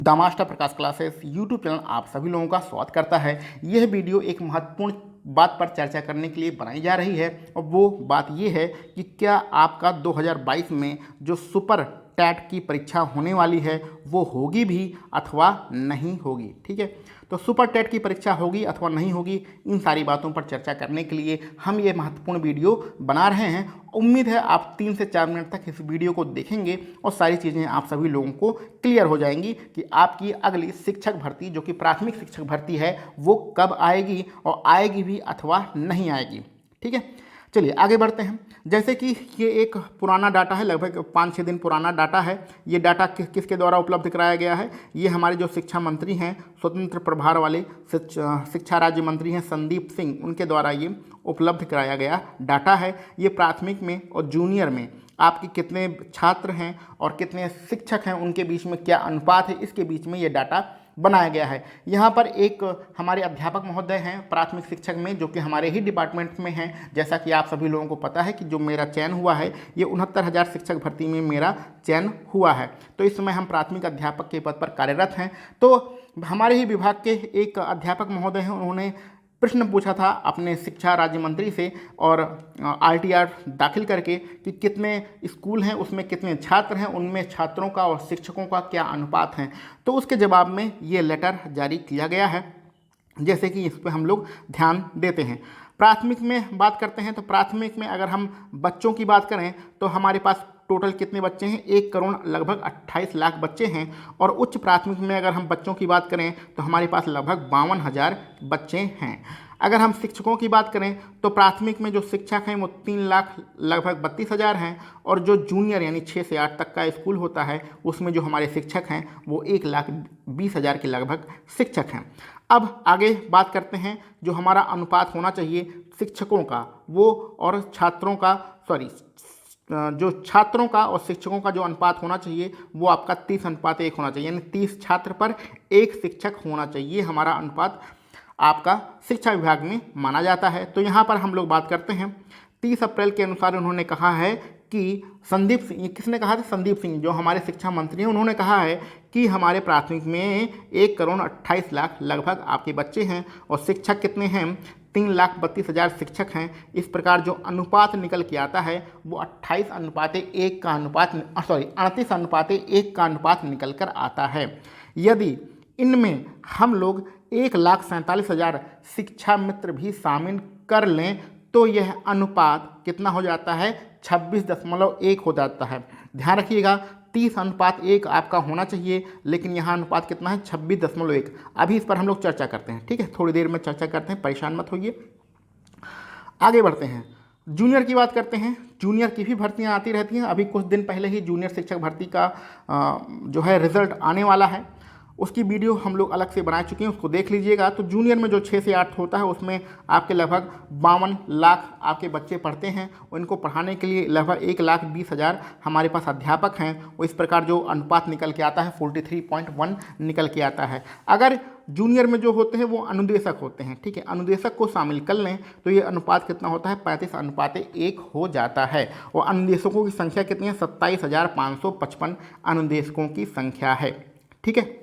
The master Prakash classes YouTube channel आप सभी लोगों का स्वागत करता है। यह वीडियो एक महत्वपूर्ण बात पर चर्चा करने के लिए बनाई जा रही है और वो बात ये है कि क्या आपका 2022 में जो सुपर टैट की परीक्षा होने वाली है वो होगी भी अथवा नहीं होगी। ठीक है, तो सुपर टैट की परीक्षा होगी अथवा नहीं होगी, इन सारी बातों पर चर्चा करने के लिए हम ये महत्वपूर्ण वीडियो बना रहे हैं। उम्मीद है आप 3 से 4 मिनट तक इस वीडियो को देखेंगे और सारी चीज़ें आप सभी लोगों को क्लियर हो जाएंगी कि आपकी अगली शिक्षक भर्ती जो कि प्राथमिक शिक्षक भर्ती है वो कब आएगी और आएगी भी अथवा नहीं आएगी। ठीक है, चलिए आगे बढ़ते हैं। जैसे कि ये एक पुराना डाटा है, लगभग 5-6 दिन पुराना डाटा है। ये डाटा किसके द्वारा उपलब्ध कराया गया है? ये हमारे जो शिक्षा मंत्री हैं, स्वतंत्र प्रभार वाले शिक्षा राज्य मंत्री हैं संदीप सिंह, उनके द्वारा ये उपलब्ध कराया गया डाटा है। ये प्राथमिक में और जूनियर में आपके कितने छात्र हैं और कितने शिक्षक हैं, उनके बीच में क्या अनुपात है, इसके बीच में ये डाटा बनाया गया है। यहाँ पर एक हमारे अध्यापक महोदय हैं प्राथमिक शिक्षक में, जो कि हमारे ही डिपार्टमेंट में हैं। जैसा कि आप सभी लोगों को पता है कि जो मेरा चयन हुआ है ये 69,000 शिक्षक भर्ती में मेरा चयन हुआ है। तो इस समय हम प्राथमिक अध्यापक के पद पर कार्यरत हैं। तो हमारे ही विभाग के एक अध्यापक महोदय हैं, उन्होंने प्रश्न पूछा था अपने शिक्षा राज्य मंत्री से और RTR दाखिल करके कि कितने स्कूल हैं, उसमें कितने छात्र हैं, उनमें छात्रों का और शिक्षकों का क्या अनुपात है। तो उसके जवाब में ये लेटर जारी किया गया है। जैसे कि इस पर हम लोग ध्यान देते हैं। प्राथमिक में बात करते हैं तो प्राथमिक में अगर हम बच्चों की बात करें तो हमारे पास टोटल कितने बच्चे हैं? 1 करोड़ लगभग 28 लाख बच्चे हैं। और उच्च प्राथमिक में अगर हम बच्चों की बात करें तो हमारे पास लगभग 52,000 बच्चे हैं। अगर हम शिक्षकों की बात करें तो प्राथमिक में जो शिक्षक हैं वो 3 लाख लगभग 32,000 हैं और जो जूनियर यानी 6 से 8 तक का स्कूल होता है उसमें जो हमारे शिक्षक हैं वो 1,20,000 के लगभग शिक्षक हैं। अब आगे बात करते हैं जो हमारा अनुपात होना चाहिए शिक्षकों का वो और छात्रों का जो छात्रों का और शिक्षकों का जो अनुपात होना चाहिए वो आपका 30:1 होना चाहिए, यानी 30 छात्र पर 1 शिक्षक होना चाहिए। हमारा अनुपात आपका शिक्षा विभाग में माना जाता है। तो यहाँ पर हम लोग बात करते हैं 30 अप्रैल के अनुसार उन्होंने कहा है कि संदीप सिंह, किसने कहा था? संदीप सिंह जो हमारे शिक्षा मंत्री हैं, उन्होंने कहा है कि हमारे प्राथमिक में 1 करोड़ 28 लाख लगभग आपके बच्चे हैं और शिक्षक कितने हैं? 3,32,000 शिक्षक हैं। इस प्रकार जो अनुपात निकल के आता है वो 38:1 का अनुपात 38:1 का अनुपात निकल कर आता है। यदि इनमें हम लोग 1,47,000 शिक्षा मित्र भी शामिल कर लें तो यह अनुपात कितना हो जाता है? 26.1 हो जाता है। ध्यान रखिएगा 30:1 आपका होना चाहिए, लेकिन यहाँ अनुपात कितना है? 26.1। अभी इस पर हम लोग चर्चा करते हैं। ठीक है, थोड़ी देर में चर्चा करते हैं, परेशान मत होइए। आगे बढ़ते हैं, जूनियर की बात करते हैं। जूनियर की भी भर्तियाँ आती रहती हैं। अभी कुछ दिन पहले ही जूनियर शिक्षक भर्ती का जो है रिजल्ट आने वाला है, उसकी वीडियो हम लोग अलग से बना चुके हैं, उसको देख लीजिएगा। तो जूनियर में जो 6 से 8 होता है उसमें आपके लगभग 52 लाख आपके बच्चे पढ़ते हैं। उनको पढ़ाने के लिए लगभग 1,20,000 हमारे पास अध्यापक हैं। वो इस प्रकार जो अनुपात निकल के आता है 43.1 निकल के आता है। अगर जूनियर में जो होते हैं वो अनुदेशक होते हैं, ठीक है, अनुदेशक को शामिल कर लें तो ये अनुपात कितना होता है? 35:1 हो जाता है। और अनुदेशकों की संख्या कितनी है? 27,555 अनुदेशकों की संख्या है। ठीक है,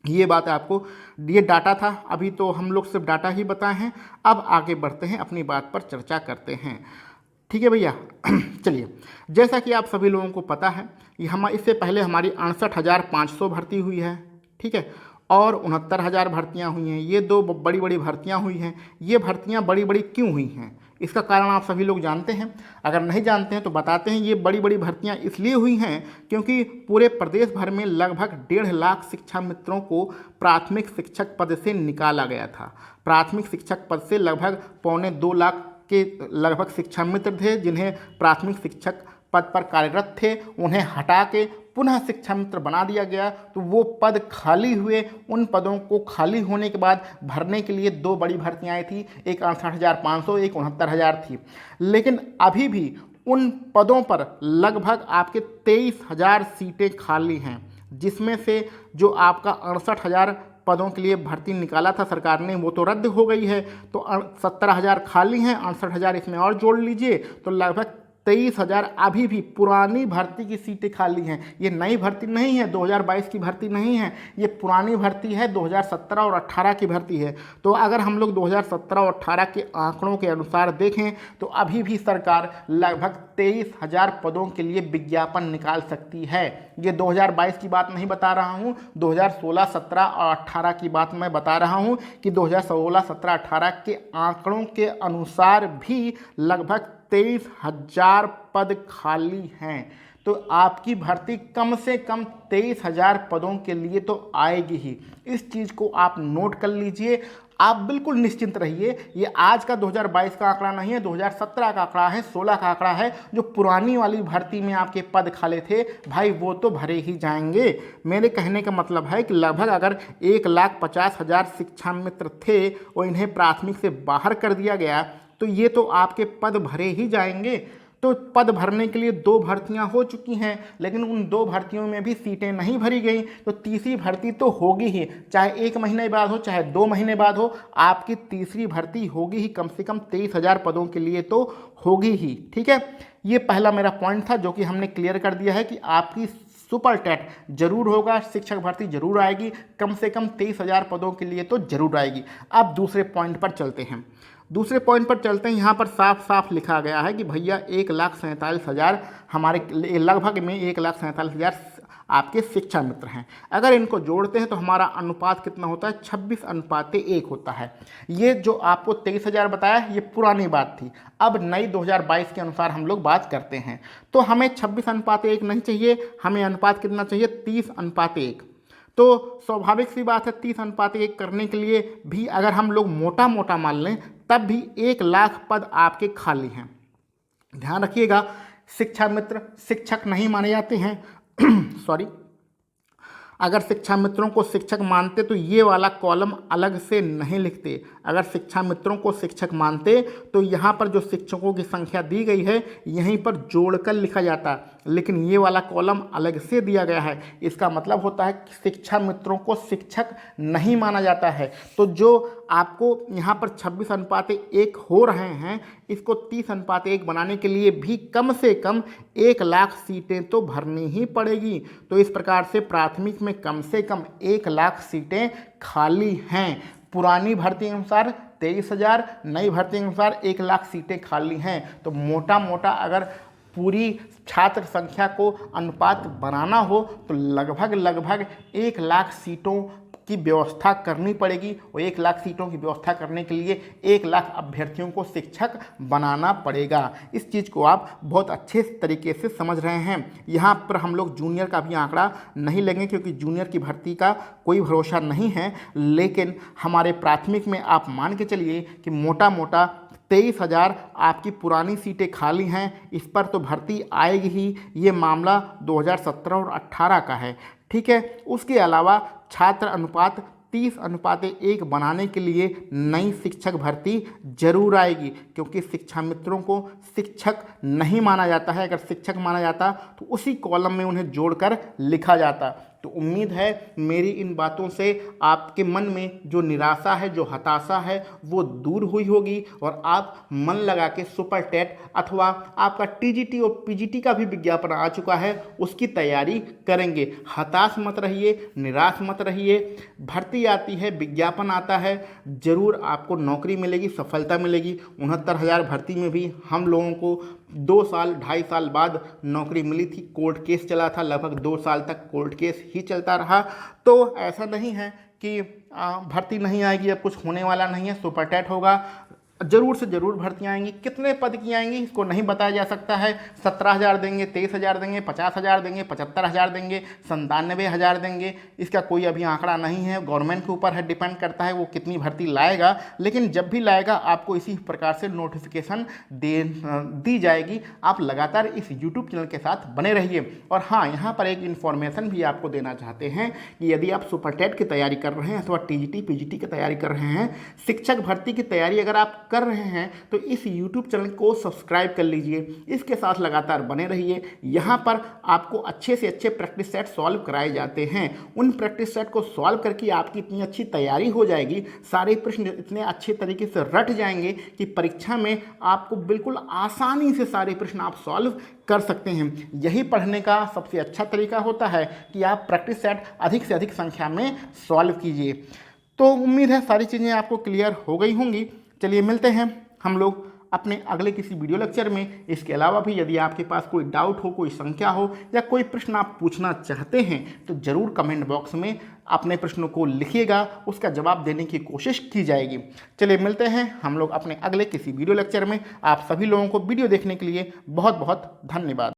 ये बात आपको, ये डाटा था। अभी तो हम लोग सिर्फ डाटा ही बताए हैं। अब आगे बढ़ते हैं, अपनी बात पर चर्चा करते हैं। ठीक है भैया चलिए, जैसा कि आप सभी लोगों को पता है कि हम इससे पहले हमारी 68,500 भर्ती हुई है। ठीक है, और 69,000 भर्तियाँ हुई हैं। ये 2 बड़ी बड़ी भर्तियाँ हुई हैं। ये भर्तियाँ बड़ी बड़ी क्यों हुई हैं? इसका कारण आप सभी लोग जानते हैं। अगर नहीं जानते हैं तो बताते हैं। ये बड़ी बड़ी भर्तियां इसलिए हुई हैं क्योंकि पूरे प्रदेश भर में लगभग 1.5 लाख शिक्षा मित्रों को प्राथमिक शिक्षक पद से निकाला गया था। प्राथमिक शिक्षक पद से लगभग 1.25 लाख के लगभग शिक्षा मित्र थे जिन्हें प्राथमिक शिक्षक पद पर कार्यरत थे, उन्हें हटा के पुनः शिक्षा मित्र बना दिया गया। तो वो पद खाली हुए। उन पदों को खाली होने के बाद भरने के लिए 2 बड़ी भर्तियाँ आई थी, एक 68,500, एक 69,000 थी। लेकिन अभी भी उन पदों पर लगभग आपके 23,000 सीटें खाली हैं, जिसमें से जो आपका 68,000 पदों के लिए भर्ती निकाला था सरकार ने वो तो रद्द हो गई है। तो 17,000 खाली हैं, 68,000 इसमें और जोड़ लीजिए तो लगभग 23,000 अभी भी पुरानी भर्ती की सीटें खाली हैं। ये नई भर्ती नहीं है, 2022 की भर्ती नहीं है, ये पुरानी भर्ती है, 2017 और 18 की भर्ती है। तो अगर हम लोग 2017 और 18 के आंकड़ों के अनुसार देखें तो अभी भी सरकार लगभग 23,000 पदों के लिए विज्ञापन निकाल सकती है। ये 2022 की बात नहीं बता रहा हूँ, 2016, 17 और 18 की बात मैं बता रहा हूँ कि 2016, 17, 18 के आंकड़ों के अनुसार भी लगभग 23,000 पद खाली हैं। तो आपकी भर्ती कम से कम 23,000 पदों के लिए तो आएगी ही। इस चीज़ को आप नोट कर लीजिए। आप बिल्कुल निश्चिंत रहिए। ये आज का 2022 का आंकड़ा नहीं है, 2017 का आंकड़ा है, 16 का आंकड़ा है। जो पुरानी वाली भर्ती में आपके पद खाली थे भाई, वो तो भरे ही जाएंगे। मेरे कहने का मतलब है कि लगभग अगर 1,50,000 शिक्षा मित्र थे और इन्हें प्राथमिक से बाहर कर दिया गया तो ये तो आपके पद भरे ही जाएंगे। तो पद भरने के लिए 2 भर्तियां हो चुकी हैं, लेकिन उन 2 भर्तियों में भी सीटें नहीं भरी गई, तो तीसरी भर्ती तो होगी ही, चाहे 1 महीने बाद हो चाहे 2 महीने बाद हो, आपकी तीसरी भर्ती होगी ही। कम से कम 23,000 पदों के लिए तो होगी ही। ठीक है, ये पहला मेरा पॉइंट था जो कि हमने क्लियर कर दिया है कि आपकी सुपर टेट जरूर होगा, शिक्षक भर्ती जरूर आएगी, कम से कम 23,000 पदों के लिए तो जरूर आएगी। अब दूसरे पॉइंट पर चलते हैं। यहाँ पर साफ साफ लिखा गया है कि भैया 1,47,000 हमारे लगभग में 1,47,000 आपके शिक्षा मित्र हैं। अगर इनको जोड़ते हैं तो हमारा अनुपात कितना होता है? 26:1 होता है। ये जो आपको 23,000 बताया ये पुरानी बात थी। अब नई 2022 के अनुसार हम लोग बात करते हैं तो हमें 26:1 नहीं चाहिए, हमें अनुपात कितना चाहिए? 30:1। तो स्वाभाविक सी बात है 30:1 करने के लिए भी अगर हम लोग मोटा मोटा मान लें तब भी 1,00,000 पद आपके खाली हैं। ध्यान रखिएगा, शिक्षा मित्र शिक्षक नहीं माने जाते हैं सॉरी, अगर शिक्षा मित्रों को शिक्षक मानते तो ये वाला कॉलम अलग से नहीं लिखते। अगर शिक्षा मित्रों को शिक्षक मानते तो यहाँ पर जो शिक्षकों की संख्या दी गई है यहीं पर जोड़कर लिखा जाता, लेकिन ये वाला कॉलम अलग से दिया गया है। इसका मतलब होता है कि शिक्षा मित्रों को शिक्षक नहीं माना जाता है। तो जो आपको यहाँ पर 26:1 हो रहे हैं, इसको 30:1 बनाने के लिए भी कम से कम 1,00,000 सीटें तो भरनी ही पड़ेगी। तो इस प्रकार से प्राथमिक में कम से कम 1,00,000 सीटें खाली हैं। पुरानी भर्ती के अनुसार 23,000, नई भर्ती के अनुसार 1,00,000 सीटें खाली हैं। तो मोटा मोटा अगर पूरी छात्र संख्या को अनुपात बनाना हो तो लगभग 1,00,000 सीटों की व्यवस्था करनी पड़ेगी और 1,00,000 सीटों की व्यवस्था करने के लिए 1,00,000 अभ्यर्थियों को शिक्षक बनाना पड़ेगा। इस चीज़ को आप बहुत अच्छे तरीके से समझ रहे हैं। यहाँ पर हम लोग जूनियर का भी आंकड़ा नहीं लेंगे क्योंकि जूनियर की भर्ती का कोई भरोसा नहीं है, लेकिन हमारे प्राथमिक में आप मान के चलिए कि मोटा मोटा 23,000 आपकी पुरानी सीटें खाली हैं, इस पर तो भर्ती आएगी ही। ये मामला 2017 और 18 का है। ठीक है, उसके अलावा छात्र अनुपात 30:1 बनाने के लिए नई शिक्षक भर्ती जरूर आएगी, क्योंकि शिक्षा मित्रों को शिक्षक नहीं माना जाता है। अगर शिक्षक माना जाता तो उसी कॉलम में उन्हें जोड़कर लिखा जाता। तो उम्मीद है मेरी इन बातों से आपके मन में जो निराशा है, जो हताशा है, वो दूर हुई होगी और आप मन लगा के सुपर टेट अथवा आपका टीजीटी और पीजीटी का भी विज्ञापन आ चुका है, उसकी तैयारी करेंगे। हताश मत रहिए, निराश मत रहिए। भर्ती आती है, विज्ञापन आता है, ज़रूर आपको नौकरी मिलेगी, सफलता मिलेगी। 69,000 भर्ती में भी हम लोगों को 2 साल 2.5 साल बाद नौकरी मिली थी। कोर्ट केस चला था, लगभग 2 साल तक कोर्ट केस ही चलता रहा। तो ऐसा नहीं है कि भर्ती नहीं आएगी, अब कुछ होने वाला नहीं है। सुपर टेट होगा, जरूर से ज़रूर भर्तियाँ आएंगी। कितने पद की आएंगी इसको नहीं बताया जा सकता है। 17,000 देंगे, 23,000 देंगे, 50,000 देंगे, 75,000 देंगे, 97,000 देंगे, इसका कोई अभी आंकड़ा नहीं है। गवर्नमेंट के ऊपर है, डिपेंड करता है वो कितनी भर्ती लाएगा। लेकिन जब भी लाएगा आपको इसी प्रकार से नोटिफिकेशन दी जाएगी। आप लगातार इस यूट्यूब चैनल के साथ बने रहिए। और हाँ, यहाँ पर एक इन्फॉर्मेशन भी आपको देना चाहते हैं कि यदि आप सुपर टेट की तैयारी कर रहे हैं अथवा टीजीटी पीजीटी की तैयारी कर रहे हैं, शिक्षक भर्ती की तैयारी अगर आप कर रहे हैं तो इस YouTube चैनल को सब्सक्राइब कर लीजिए। इसके साथ लगातार बने रहिए। यहाँ पर आपको अच्छे से अच्छे प्रैक्टिस सेट सॉल्व कराए जाते हैं। उन प्रैक्टिस सेट को सॉल्व करके आपकी इतनी अच्छी तैयारी हो जाएगी, सारे प्रश्न इतने अच्छे तरीके से रट जाएंगे कि परीक्षा में आपको बिल्कुल आसानी से सारे प्रश्न आप सॉल्व कर सकते हैं। यही पढ़ने का सबसे अच्छा तरीका होता है कि आप प्रैक्टिस सेट अधिक से अधिक संख्या में सॉल्व कीजिए। तो उम्मीद है सारी चीज़ें आपको क्लियर हो गई होंगी। चलिए मिलते हैं हम लोग अपने अगले किसी वीडियो लेक्चर में। इसके अलावा भी यदि आपके पास कोई डाउट हो, कोई शंका हो या कोई प्रश्न आप पूछना चाहते हैं तो ज़रूर कमेंट बॉक्स में अपने प्रश्नों को लिखिएगा, उसका जवाब देने की कोशिश की जाएगी। चलिए मिलते हैं हम लोग अपने अगले किसी वीडियो लेक्चर में। आप सभी लोगों को वीडियो देखने के लिए बहुत बहुत धन्यवाद।